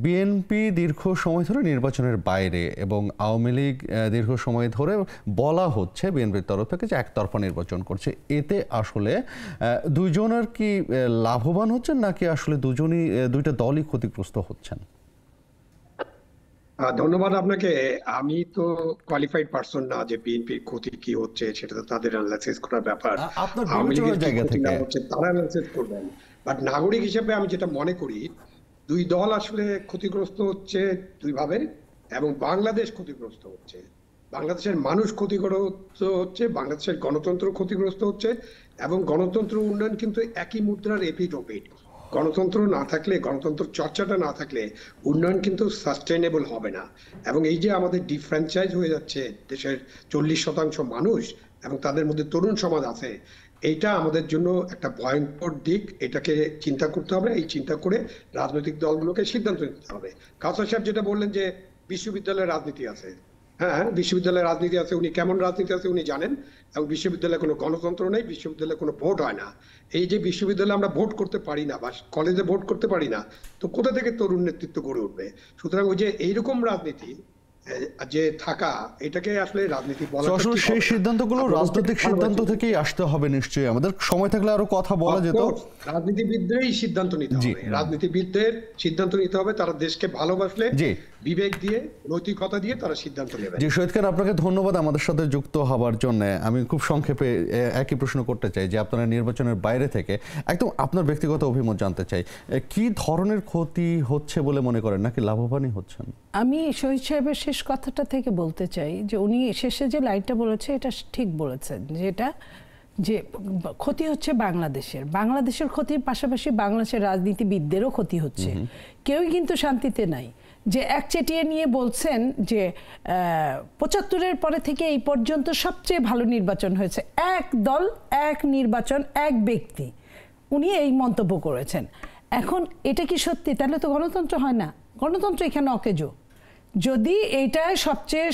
BNP দীর্ঘ সময় ধরে নির্বাচনের বাইরে এবং আওয়ামী লীগ দীর্ঘ সময় ধরে বলা হচ্ছে বিএনপির তরফ থেকে যে একতরফা নির্বাচন করছে, এতে আসলে দুইজনের কি লাভবান হচ্ছেন নাকি আসলে দুইটা দলই ক্ষতিগ্রস্ত হচ্ছেন? ধন্যবাদ আপনাকে। আমি তো কোয়ালিফাইড পারসন না যে বিএনপির ক্ষতি কি হচ্ছে সেটা তো তাদের অ্যানালাইসিস করার ব্যাপার। আপনার বিবেচনার জায়গা থেকে তারা অ্যানালাইসিস করবেন। বাট নাগরিক হিসেবে আমি যেটা মনে করি, দুই দল আসলে ক্ষতিগ্রস্ত হচ্ছে দুইভাবে, এবং বাংলাদেশ ক্ষতিগ্রস্ত হচ্ছে, বাংলাদেশের মানুষ ক্ষতিগ্রস্ত হচ্ছে, বাংলাদেশের গণতন্ত্র ক্ষতিগ্রস্ত হচ্ছে। এবং গণতন্ত্র উন্নয়ন কিন্তু একই মুদ্রার এপিঠ ওপিঠ। গণতন্ত্র না থাকলে, গণতন্ত্র চর্চাটা না থাকলে উন্নয়ন কিন্তু সাস্টেনেবল হবে না। এবং এই যে আমাদের ডিফ্র্যাঞ্চাইজ হয়ে যাচ্ছে দেশের 40% মানুষ এবং তাদের মধ্যে তরুণ সমাজ আছে, এইটা আমাদের জন্য একটা ভয়ঙ্কর দিক। এটাকে চিন্তা করতে হবে। এই চিন্তা করে রাজনৈতিক দলগুলোকে সিদ্ধান্ত নিতে হবে। কাউসার সাহেব যেটা বললেন যে বিশ্ববিদ্যালয়ের রাজনীতি আছে, হ্যাঁ, বিশ্ববিদ্যালয়ের রাজনীতি আছে। উনি কেমন রাজনীতি আছে উনি জানেন। এবং বিশ্ববিদ্যালয়ে কোনো গণতন্ত্র নেই, বিশ্ববিদ্যালয়ে কোনো ভোট হয় না। এই যে বিশ্ববিদ্যালয়ে আমরা ভোট করতে পারি না বা কলেজে ভোট করতে পারি না, তো কোথা থেকে তরুণ নেতৃত্ব গড়ে উঠবে? সুতরাং ওই যে এইরকম রাজনীতি যে থাকা, এটাকে আসলে রাজনীতি বলা। আসলে সেই সিদ্ধান্তগুলো রাজনৈতিক সিদ্ধান্ত থেকেই আসতে হবে নিশ্চয়ই। আমাদের সময় থাকলে আরো কথা বলা যেত। রাজনীতিবিদদেরই সিদ্ধান্ত নিতে হবে, রাজনীতিবিদদের সিদ্ধান্ত নিতে হবে। তারা দেশকে ভালোবাসলে, বিবেক দিয়ে, নৈতিকতা দিয়ে তারা সিদ্ধান্ত নেবে। জি শহীদ খান, আপনাকে ধন্যবাদ আমাদের সাথে যুক্ত হওয়ার জন্য। আমি খুব সংক্ষেপে একই প্রশ্ন করতে চাই যে আপনারা নির্বাচনের বাইরে থেকে একদম আপনার ব্যক্তিগত অভিমত জানতে চাই, কি ধরনের ক্ষতি হচ্ছে বলে মনে করেন, নাকি লাভবানই হচ্ছেন? আমি শহীদ সাহেবের শেষ কথাটা থেকে বলতে চাই যে উনি শেষে যে লাইনটা বলেছে এটা ঠিক বলেছেন, যেটা যে ক্ষতি হচ্ছে বাংলাদেশের ক্ষতির পাশাপাশি বাংলাদেশের রাজনীতিবিদদেরও ক্ষতি হচ্ছে। কেউই কিন্তু শান্তিতে নাই। যে একচেটিয়া নিয়ে বলছেন যে ৭৫-এর পরে থেকে এই পর্যন্ত সবচেয়ে ভালো নির্বাচন হয়েছে, এক দল, এক নির্বাচন, এক ব্যক্তি, উনি এই মন্তব্য করেছেন। এখন এটা কি সত্যি? তাহলে তো গণতন্ত্র হয় না। গণতন্ত্র এখানে অকেজো। যদি এইটাই সবচেয়ে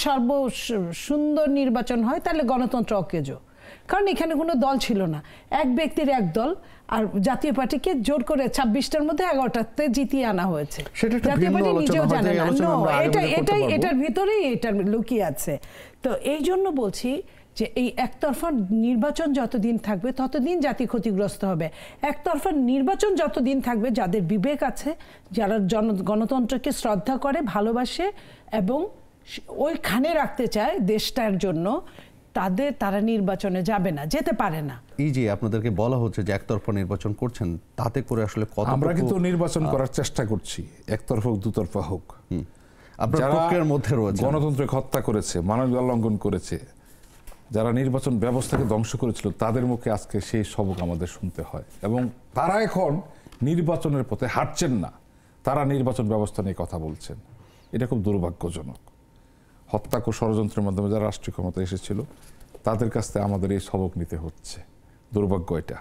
সুন্দর নির্বাচন হয় তাহলে গণতন্ত্র অকেজো, কারণ এখানে কোনো দল ছিল না, এক ব্যক্তির এক দল। আর জাতীয় পার্টিকে জোর করে ২৬টার মধ্যে ১১টাতে জিতিয়ে আনা হয়েছে। জাতীয় পার্টি নিজেও জানে না, এটার ভিতরেই এটা লুকিয়ে আছে। তো এই জন্য বলছি যে এই একতরফা নির্বাচন যতদিন থাকবে ততদিন জাতি ক্ষতিগ্রস্ত হবে। একতরফা নির্বাচন যতদিন থাকবে, যাদের বিবেক আছে, যারা গণতন্ত্রকে শ্রদ্ধা করে, ভালোবাসে এবং ওইখানে রাখতে চায় দেশটার জন্য, তারা নির্বাচনে যাবে না, যেতে পারে না। এই যে আপনাদেরকে বলা হচ্ছে যে একতরফা নির্বাচন করছেন, তাতে করে আসলে আমরা কিন্তু নির্বাচন করার চেষ্টা করছি, একতরফা হোক দুতরফা হোক। আপনারা প্রক্রিয়ার মধ্যে রয়েছে, গণতন্ত্রকে হত্যা করেছে, মানবাধিকার লঙ্ঘন করেছে, যারা নির্বাচন ব্যবস্থাকে ধ্বংস করেছিল, তাদের মুখে আজকে সেই সবক আমাদের শুনতে হয়। এবং তারা এখন নির্বাচনের পথে হাঁটছেন না, তারা নির্বাচন ব্যবস্থা নিয়ে কথা বলছেন। এটা খুব দুর্ভাগ্যজনক। হত্যা ও ষড়যন্ত্রের মাধ্যমে যারা রাষ্ট্রীয় ক্ষমতা এসেছিল, তাদের কাছ থেকে আমাদের এই সবক নিতে হচ্ছে। দুর্ভাগ্য এটা।